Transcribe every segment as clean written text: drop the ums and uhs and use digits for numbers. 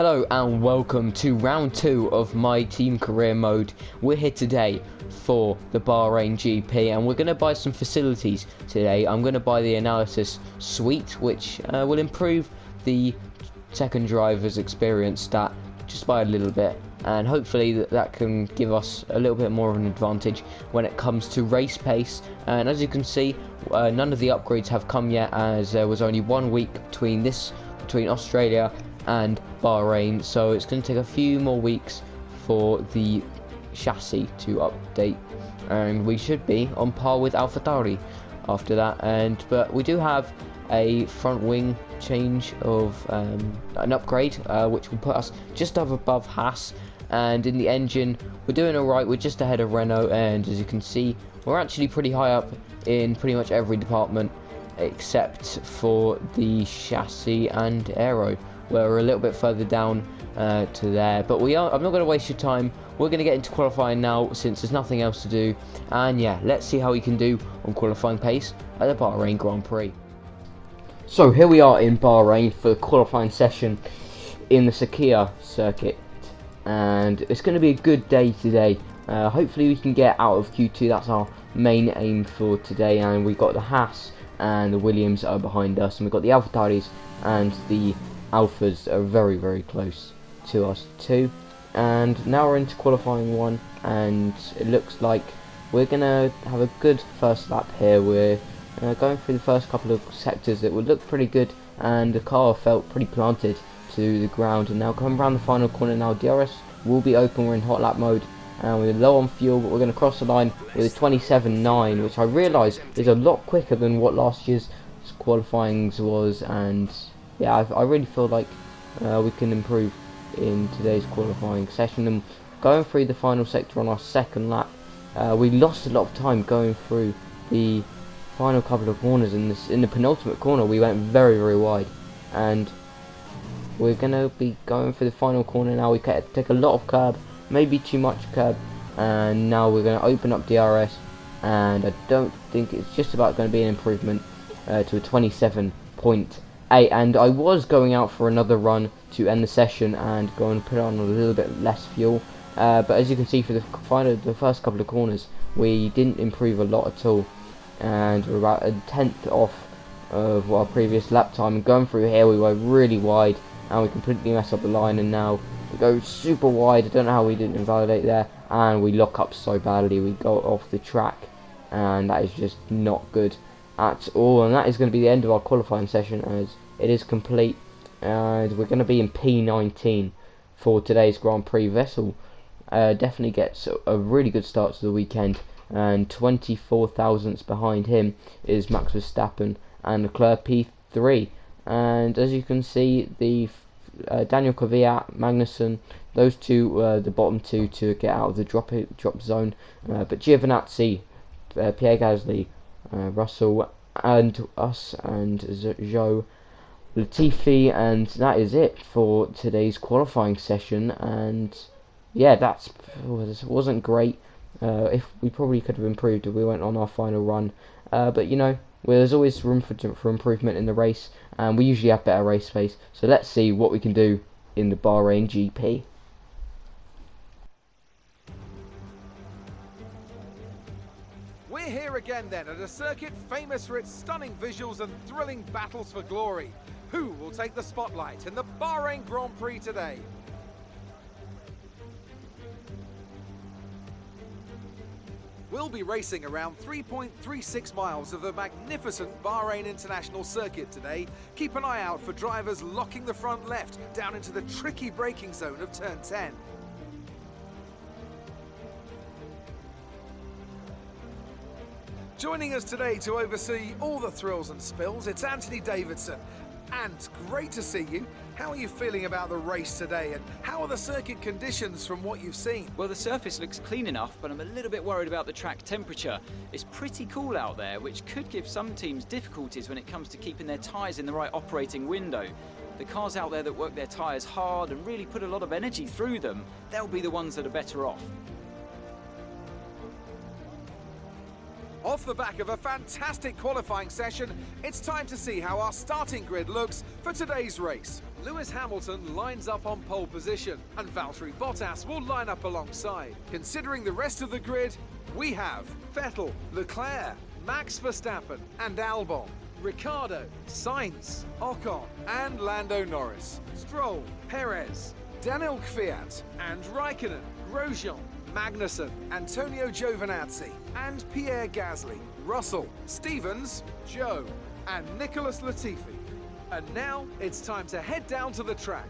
Hello and welcome to round 2 of my team career mode. We're here today for the Bahrain GP and we're going to buy some facilities today. I'm going to buy the analysis suite, which will improve the second driver's experience stat just by a little bit, and hopefully that can give us a little bit more of an advantage when it comes to race pace. And as you can see, none of the upgrades have come yet, as there was only 1 week between Australia and Bahrain, so it's going to take a few more weeks for the chassis to update, and we should be on par with Alfas after that. But we do have a front wing change of an upgrade, which will put us just above Haas, and in the engine we're doing alright. We're just ahead of Renault, and as you can see, we're actually pretty high up in pretty much every department except for the chassis and aero. We're a little bit further down to there, but I'm not going to waste your time. We're going to get into qualifying now, since there's nothing else to do. And yeah, let's see how we can do on qualifying pace at the Bahrain Grand Prix. So here we are in Bahrain for the qualifying session in the Sakhir circuit, and it's going to be a good day today. Hopefully we can get out of Q2. That's our main aim for today. And we've got the Haas and the Williams are behind us, and we've got the AlphaTauris and the Alfas are very, very close to us too. And now we're into qualifying one, and it looks like we're gonna have a good first lap here. We're going through the first couple of sectors that would look pretty good, and the car felt pretty planted to the ground. And now coming around the final corner now, DRS will be open. We're in hot lap mode and we're low on fuel, but we're going to cross the line with a 27.9, which I realise is a lot quicker than what last year's qualifying was. And yeah, I really feel like we can improve in today's qualifying session. And going through the final sector on our second lap, we lost a lot of time going through the final couple of corners. In the penultimate corner we went very, very wide, and we're going to be going for the final corner now. We can take a lot of curb, maybe too much curb, and now we're going to open up DRS, and I don't think it's just about going to be an improvement to a 27.8. And I was going out for another run to end the session and go and put on a little bit less fuel, but as you can see, for the first couple of corners we didn't improve a lot at all, and we're about a tenth off of our previous lap time. And going through here we were really wide, and we completely messed up the line, and now we go super wide. I don't know how we didn't invalidate there, and we lock up so badly. We go off the track, and that is just not good at all. And that is going to be the end of our qualifying session, as it is complete, and we're going to be in P19 for today's Grand Prix. Vettel definitely gets a really good start to the weekend, and 24 thousandths behind him is Max Verstappen and Leclerc P3. And as you can see, the Daniel Kvyat, Magnussen, those two were the bottom two to get out of the drop zone, but Giovinazzi, Pierre Gasly, Russell, and us, and Zhou, Latifi, and that is it for today's qualifying session. And yeah, wasn't great. If we probably could have improved if we went on our final run, but you know, there's always room for improvement in the race, and we usually have better race pace. So let's see what we can do in the Bahrain GP. We're here again then at a circuit famous for its stunning visuals and thrilling battles for glory. Who will take the spotlight in the Bahrain Grand Prix today? We'll be racing around 3.36 miles of the magnificent Bahrain International Circuit today. Keep an eye out for drivers locking the front left down into the tricky braking zone of turn 10. Joining us today to oversee all the thrills and spills, it's Anthony Davidson. And great to see you. How are you feeling about the race today, and how are the circuit conditions from what you've seen? Well, the surface looks clean enough, but I'm a little bit worried about the track temperature. It's pretty cool out there, which could give some teams difficulties when it comes to keeping their tyres in the right operating window. The cars out there that work their tyres hard and really put a lot of energy through them, they'll be the ones that are better off. Off the back of a fantastic qualifying session, it's time to see how our starting grid looks for today's race. Lewis Hamilton lines up on pole position, and Valtteri Bottas will line up alongside. Considering the rest of the grid, we have Vettel, Leclerc, Max Verstappen and Albon, Ricciardo, Sainz, Ocon and Lando Norris, Stroll, Perez, Daniel Kvyat and Raikkonen, Grosjean, Magnussen, Antonio Giovinazzi and Pierre Gasly, Russell, Stevens, Joe and Nicholas Latifi. And now it's time to head down to the track.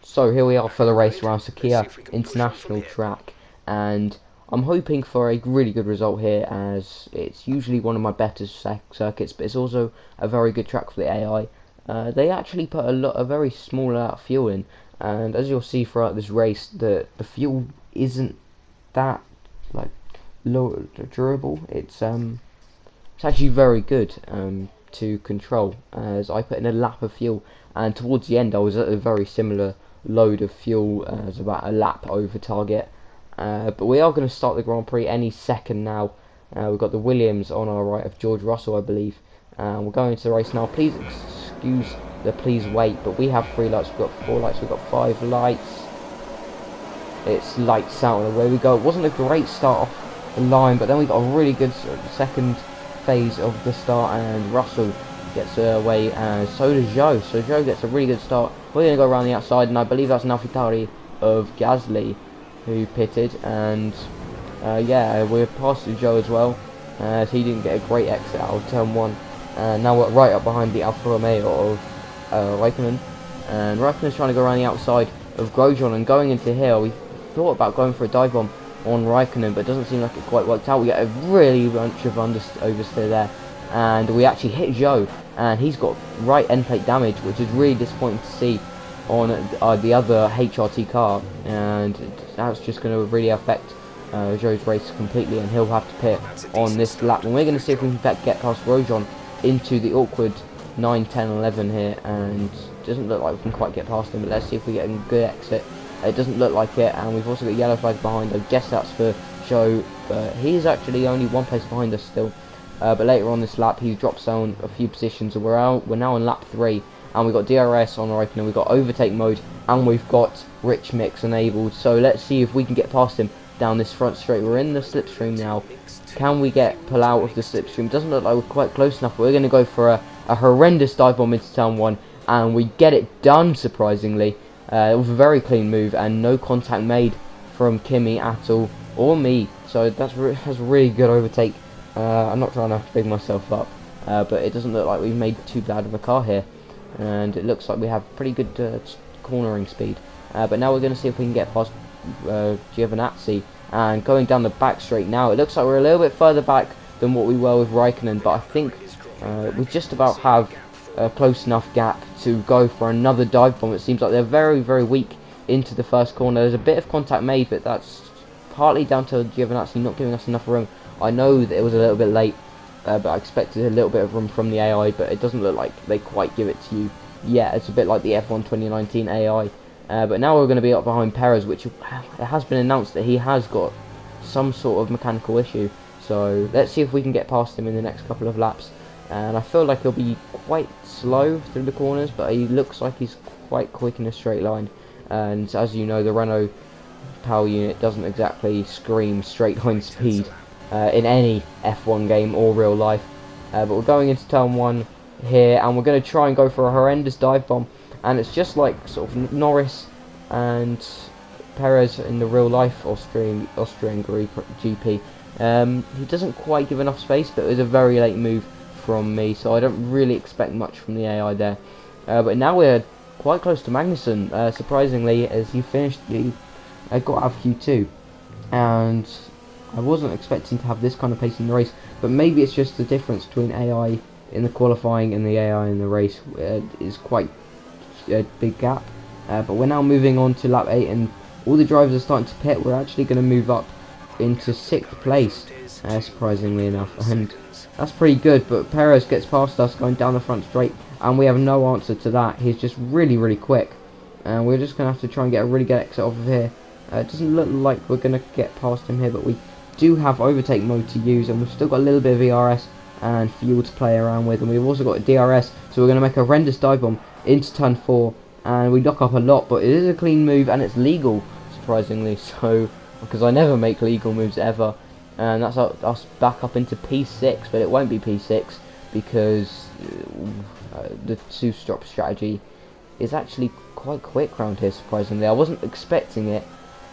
So here we are for the race around Sakhir International Track, and I'm hoping for a really good result here, as it's usually one of my better circuits, but it's also a very good track for the AI. They actually put a very small amount of fuel in, and as you'll see throughout this race, the fuel isn't that like low durable. It's actually very good to control, as I put in a lap of fuel, and towards the end I was at a very similar load of fuel, as about a lap over target. But we are going to start the Grand Prix any second now. We've got the Williams on our right of George Russell, I believe. We're going into the race now. Please excuse the please wait, but we have 3 lights, we've got 4 lights, we've got 5 lights. It's lights out, and away we go. It wasn't a great start off the line, but then we got a really good second phase of the start, and Russell gets away, and so does Joe. So Joe gets a really good start. We're going to go around the outside, and I believe that's an AlphaTauri of Gasly who pitted, and yeah, we're past Joe as well, as he didn't get a great exit out of turn 1. Now we're right up behind the Alfa Romeo of Raikkonen, and Raikkonen's trying to go around the outside of Grosjean, and going into here we thought about going for a dive bomb on Raikkonen, but it doesn't seem like it quite worked out. We get a really bunch of oversteer there, and we actually hit Joe, and he's got right end plate damage, which is really disappointing to see on the other HRT car, and that's just going to really affect Joe's race completely, and he'll have to pit on this lap. And we're going to see if we can get past Grosjean into the awkward 9, 10, 11 here, and it doesn't look like we can quite get past him, but let's see if we get a good exit. It doesn't look like it, and we've also got yellow flags behind. I guess that's for Joe, but he's actually only 1 place behind us still. But later on this lap he drops down a few positions, and we're now on lap 3, and we've got DRS on our opener, we've got overtake mode, and we've got rich mix enabled. So let's see if we can get past him down this front straight. We're in the slipstream now. Can we pull out of the slipstream? Doesn't look like we're quite close enough. We're going to go for a horrendous dive bomb into turn 1, and we get it done surprisingly. It was a very clean move, and no contact made from Kimi at all, or me. So that's a really good overtake. I'm not trying to big myself up, but it doesn't look like we've made too bad of a car here, and it looks like we have pretty good cornering speed. But now we're going to see if we can get past Giovinazzi, and going down the back straight now. It looks like we're a little bit further back than what we were with Raikkonen, but I think we just about have a close enough gap to go for another dive bomb. It seems like they're very, very weak into the first corner. There's a bit of contact made, but that's partly down to Giovinazzi not giving us enough room. I know that it was a little bit late, but I expected a little bit of room from the AI, but it doesn't look like they quite give it to you yet. It's a bit like the F1 2019 AI. But now we're going to be up behind Perez, which it has been announced that he has got some sort of mechanical issue. So let's see if we can get past him in the next couple of laps. And I feel like he'll be quite slow through the corners, but he looks like he's quite quick in a straight line. And as you know, the Renault power unit doesn't exactly scream straight line speed in any F1 game or real life. But we're going into turn 1 here, and we're going to try and go for a horrendous dive bomb. And it's just like sort of Norris and Perez in the real life Austrian GP. He doesn't quite give enough space, but it was a very late move from me, so I don't really expect much from the AI there. But now we're quite close to Magnussen, surprisingly, as he finished got out of Q2, and I wasn't expecting to have this kind of pace in the race, but maybe it's just the difference between AI in the qualifying and the AI in the race is quite a big gap. But we're now moving on to lap 8, and all the drivers are starting to pit. We're actually going to move up into 6th place, surprisingly enough, and that's pretty good. But Perez gets past us going down the front straight, and we have no answer to that. He's just really, really quick, and we're just going to have to try and get a really good exit off of here. It doesn't look like we're going to get past him here, but we do have overtake mode to use, and we've still got a little bit of ERS, and fuel to play around with, and we've also got a DRS, so we're going to make a horrendous dive bomb into turn 4, and we lock up a lot, but it is a clean move and it's legal, surprisingly, so because I never make legal moves ever, and that's us back up into P6, but it won't be P6 because the 2-stop strategy is actually quite quick round here, surprisingly. I wasn't expecting it,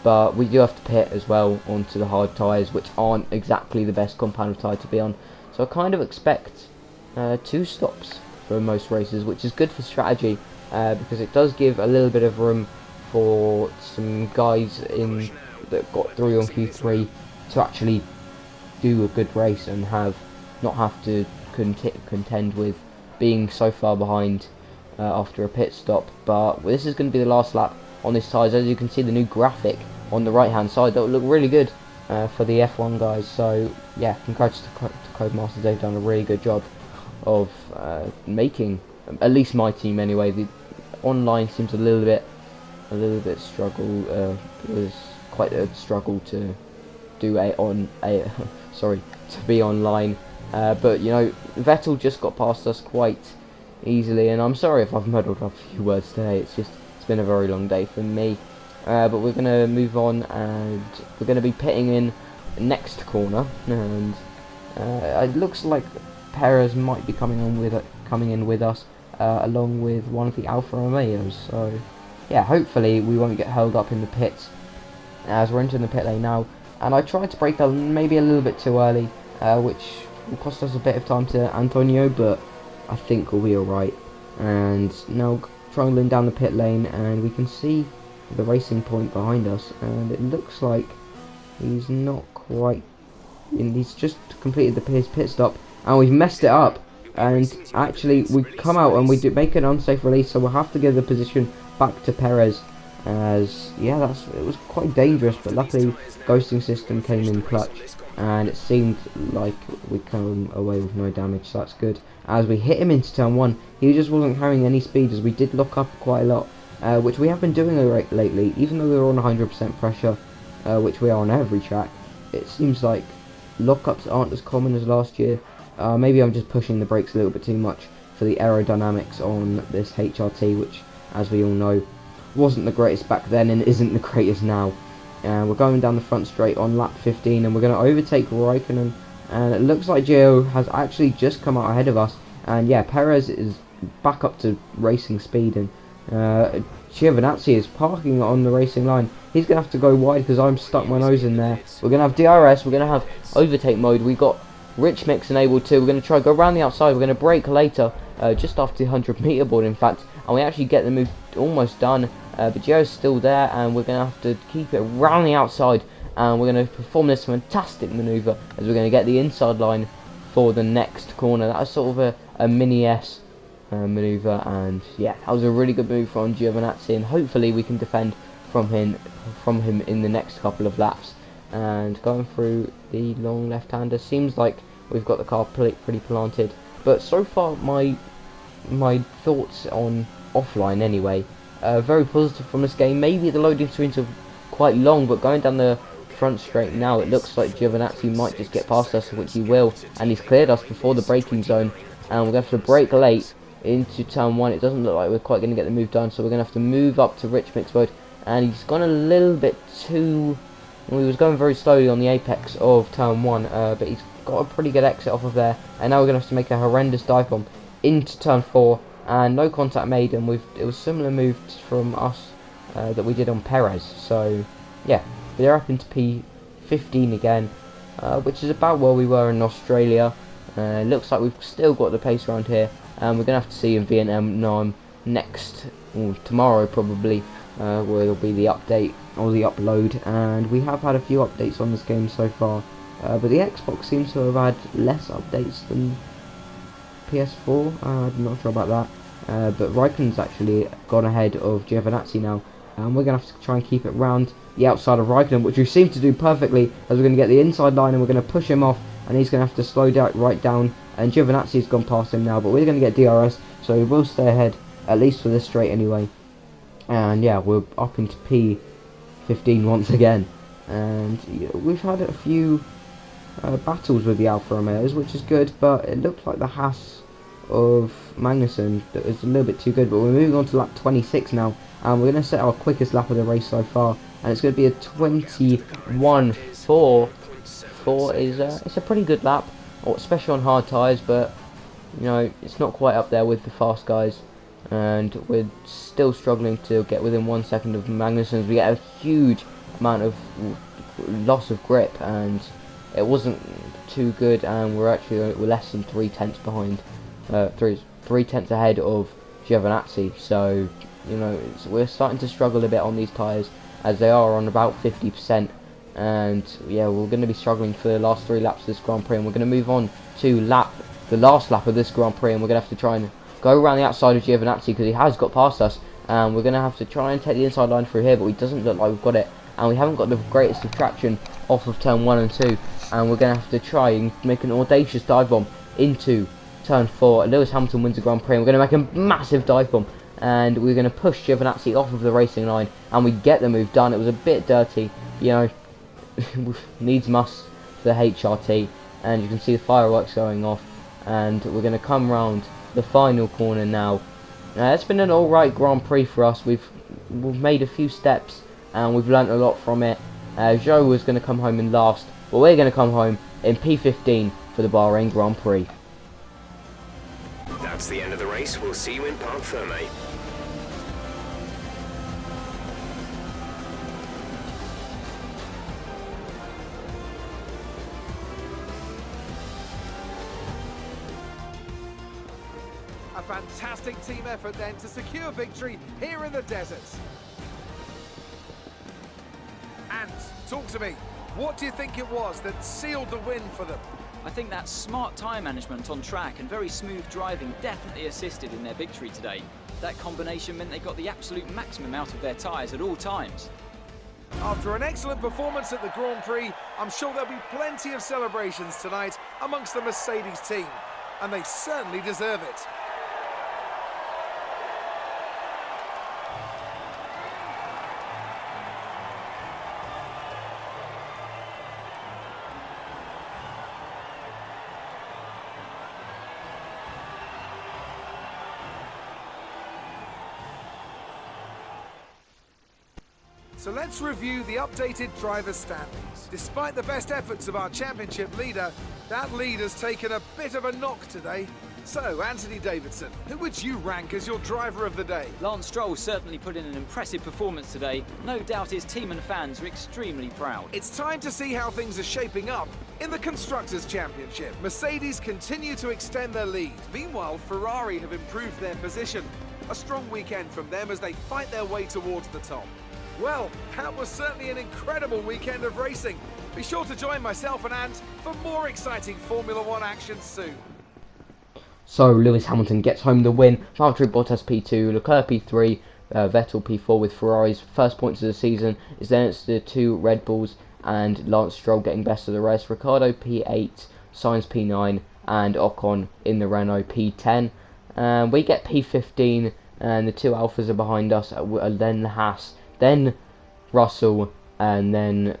but we do have to pit as well onto the hard tyres, which aren't exactly the best compound of tyre to be on. So I kind of expect 2 stops for most races, which is good for strategy, because it does give a little bit of room for some guys that got through on Q3 to actually do a good race and not have to contend with being so far behind after a pit stop. But this is going to be the last lap on this tyres. As you can see, the new graphic on the right hand side, that will look really good for the F1 guys. So yeah, congrats to Codemasters. They've done a really good job of making, at least my team anyway. The online seems a little bit struggle. It was quite a struggle to do to be online. But you know, Vettel just got past us quite easily, and I'm sorry if I've muddled up a few words today. It's been a very long day for me. But we're gonna move on, and we're gonna be pitting in next corner, and it looks like Perez might be coming in with us, along with one of the Alfa Romeos. So yeah, hopefully we won't get held up in the pits as we're entering the pit lane now. And I tried to brake maybe a little bit too early, which will cost us a bit of time to Antonio, but I think we'll be alright. And now triangling down the pit lane, and we can see the racing point behind us, and it looks like he's not quite in. He's just completed his pit stop, and we've messed it up. And actually, we come out and we do make an unsafe release, so we'll have to give the position back to Perez. As yeah, it was quite dangerous, but luckily ghosting system came in clutch, and it seemed like we come away with no damage, so that's good. As we hit him into turn 1, he just wasn't carrying any speed, as we did lock up quite a lot, which we have been doing lately. Even though we were on 100% pressure, which we are on every track, it seems like lockups aren't as common as last year. Maybe I'm just pushing the brakes a little bit too much for the aerodynamics on this HRT, which, as we all know, wasn't the greatest back then and isn't the greatest now. And we're going down the front straight on lap 15, and we're going to overtake Raikkonen, and it looks like Gio has actually just come out ahead of us. And yeah, Perez is back up to racing speed, and Giovinazzi is parking on the racing line. He's going to have to go wide because I'm stuck my nose in there. We're going to have DRS, we're going to have overtake mode, we've got Rich Mix enabled too. We're going to try to go around the outside, we're going to brake later, just after the 100 meter board in fact, and we actually get the move almost done. But Gio's still there, and we're going to have to keep it around the outside, and we're going to perform this fantastic manoeuvre as we're going to get the inside line for the next corner. That was sort of a mini S manoeuvre, and yeah, that was a really good move from Giovinazzi, and hopefully we can defend from him in the next couple of laps. And going through the long left-hander, seems like we've got the car pretty planted. But so far, my thoughts on offline anyway, very positive from this game. Maybe the loading screens are quite long, but going down the front straight now, it looks like Giovinazzi might just get past us, which he will, and he's cleared us before the braking zone, and we're going to have to brake late into turn 1. It doesn't look like we're quite going to get the move done, so we're going to have to move up to Rich Mix mode, and he's gone a little bit too... We was going very slowly on the apex of turn 1, but he's got a pretty good exit off of there, and now we're going to have to make a horrendous dive bomb into turn 4, and no contact made, and it was similar moves from us that we did on Perez. So yeah, they're up into P15 again, which is about where we were in Australia. Looks like we've still got the pace around here, and we're going to have to see in Vietnam next, or tomorrow probably, where there'll be the update or the upload. And we have had a few updates on this game so far, but the Xbox seems to have had less updates than PS4. I'm not sure about that, but Raikkonen's actually gone ahead of Giovinazzi now, and we're going to have to try and keep it round the outside of Raikkonen, which we seem to do perfectly, as we're going to get the inside line and we're going to push him off, and he's going to have to slow down right down, and Giovinazzi's gone past him now, but we're going to get DRS, so we will stay ahead, at least for this straight anyway. And yeah, we're up into P15 once again, and yeah, we've had a few battles with the Alfa Romeos, which is good, but it looked like the Haas of Magnussen that was a little bit too good. But we're moving on to lap 26 now, and we're going to set our quickest lap of the race so far, and it's going to be a 21.4. It's a pretty good lap, especially on hard tyres, but you know, it's not quite up there with the fast guys, and we're still struggling to get within 1 second of Magnussen's. We get a huge amount of loss of grip, and it wasn't too good, and we're less than 3/10 behind, 3/10 ahead of Giovinazzi. So you know, we're starting to struggle a bit on these tyres, as they are on about 50%, and yeah, we're going to be struggling for the last 3 laps of this Grand Prix, and we're going to move on to the last lap of this Grand Prix, and we're going to have to try and go around the outside of Giovinazzi, because he has got past us, and we're going to have to try and take the inside line through here, but it doesn't look like we've got it, and we haven't got the greatest of traction off of turn 1 and 2, and we're going to have to try and make an audacious dive bomb into turn 4. Lewis Hamilton wins the Grand Prix, and we're going to make a massive dive bomb, and we're going to push Giovinazzi off of the racing line, and we get the move done. It was a bit dirty, you know, needs must for the HRT, and you can see the fireworks going off, and we're going to come round the final corner now. It's been an alright Grand Prix for us. We've made a few steps, and we've learnt a lot from it. Zhou was going to come home in last, but we're going to come home in P15 for the Bahrain Grand Prix. That's the end of the race. We'll see you in Parc Fermé. A fantastic team effort then to secure victory here in the deserts. And talk to me, what do you think it was that sealed the win for them? I think that smart tyre management on track and very smooth driving definitely assisted in their victory today. That combination meant they got the absolute maximum out of their tyres at all times. After an excellent performance at the Grand Prix, I'm sure there'll be plenty of celebrations tonight amongst the Mercedes team, and they certainly deserve it. So let's review the updated driver standings. Despite the best efforts of our championship leader, that lead has taken a bit of a knock today. So, Anthony Davidson, who would you rank as your driver of the day? Lance Stroll certainly put in an impressive performance today. No doubt his team and fans are extremely proud. It's time to see how things are shaping up in the Constructors' Championship. Mercedes continue to extend their lead. Meanwhile, Ferrari have improved their position. A strong weekend from them as they fight their way towards the top. Well, that was certainly an incredible weekend of racing. Be sure to join myself and Ant for more exciting Formula One action soon. So Lewis Hamilton gets home the win. Valtteri Bottas P2, Leclerc P3, Vettel P4 with Ferrari's first points of the season. Then it's the 2 Red Bulls and Lance Stroll getting best of the rest. Ricciardo P8, Sainz P9, and Ocon in the Renault P10. We get P15, and the 2 Alfas are behind us. Then the Haas, then Russell, and then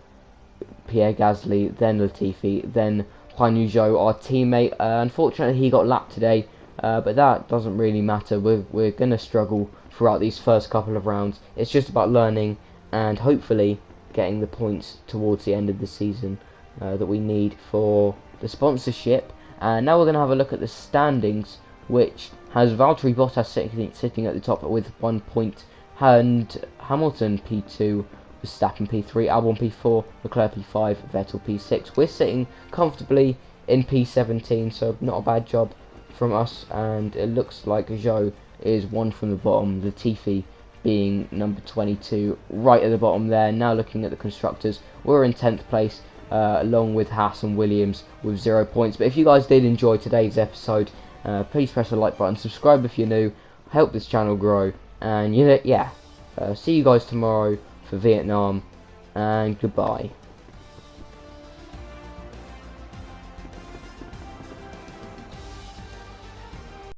Pierre Gasly, then Latifi, then Huan Yu Zhou, our teammate. Unfortunately, he got lapped today, but that doesn't really matter. We're going to struggle throughout these first couple of rounds. It's just about learning and hopefully getting the points towards the end of the season that we need for the sponsorship. And now we're going to have a look at the standings, which has Valtteri Bottas sitting at the top with 1 point, and Hamilton P2, Verstappen P3, Albon P4, Leclerc P5, Vettel P6. We're sitting comfortably in P17, so not a bad job from us, and it looks like Zhou is 1 from the bottom, Latifi being number 22 right at the bottom there. Now looking at the constructors, we're in 10th place along with Haas and Williams with 0 points. But if you guys did enjoy today's episode, please press the like button, subscribe if you're new, help this channel grow, and see you guys tomorrow for Vietnam, and goodbye.